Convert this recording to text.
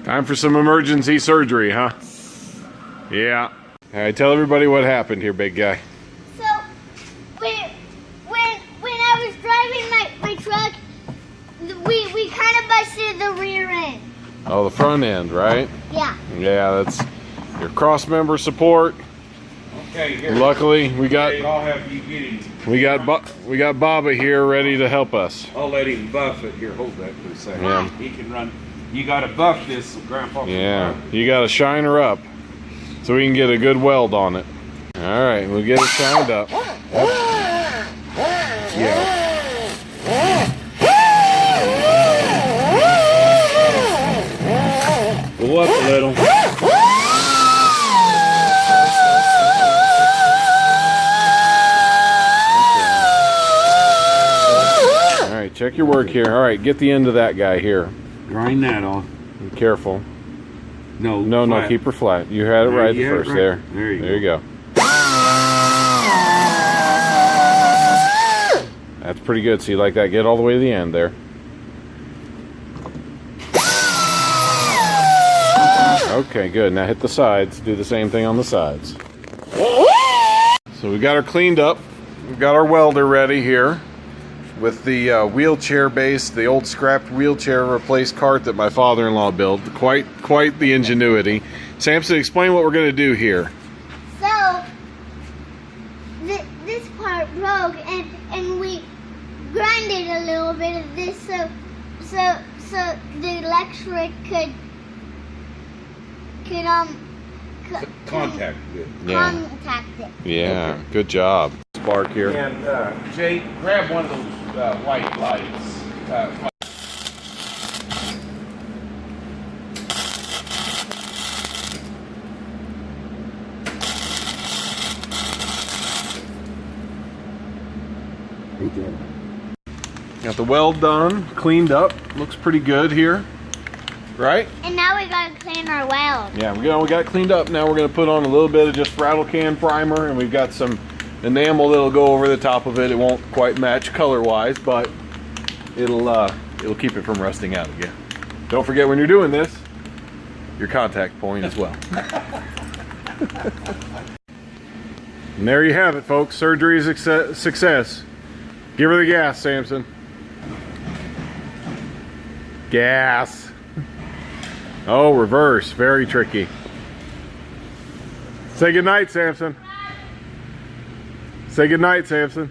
Time for some emergency surgery, huh? Yeah. All right, tell everybody what happened here, big guy. So, when I was driving my truck, we kind of busted the rear end. Oh, the front end, right? Yeah. Yeah, that's your cross member support. Okay, here. Luckily, we got I'll have you get him. we got Baba here ready to help us. I'll let him buff it. Here, hold that for a second. Yeah. He can run. You got to buff this, so Grandpa. Yeah, you got to shine her up so we can get a good weld on it. All right, we'll get it shined up. Yeah. Go up a little. All right, check your work here. All right, get the end of that guy here. Grind that on. Be careful. No, No, keep her flat. You had it right the first there. There you go. That's pretty good. See, like that, get all the way to the end there. Okay, good. Now hit the sides. Do the same thing on the sides. So we got her cleaned up. We've got our welder ready here with the wheelchair base, the old scrapped wheelchair replaced cart that my father-in-law built. Quite the ingenuity. Samson, explain what we're going to do here. So, this part broke, and we grinded a little bit of this so the electric could contact it. contact it. Yeah, Okay. good job. Spark here. And Jake, grab one of those white lights. Got the weld done, cleaned up. Looks pretty good here, right? And now we gotta clean our weld. Yeah, we got it cleaned up. Now we're gonna put on a little bit of just rattle can primer, and we've got some enamel that'll go over the top of it. It won't quite match color-wise, but it'll keep it from rusting out again. Don't forget when you're doing this, your contact point as well. And there you have it, folks. Surgery is a success. Give her the gas, Samson. Gas. Oh, reverse. Very tricky. Say goodnight, Samson. Say goodnight, Samson.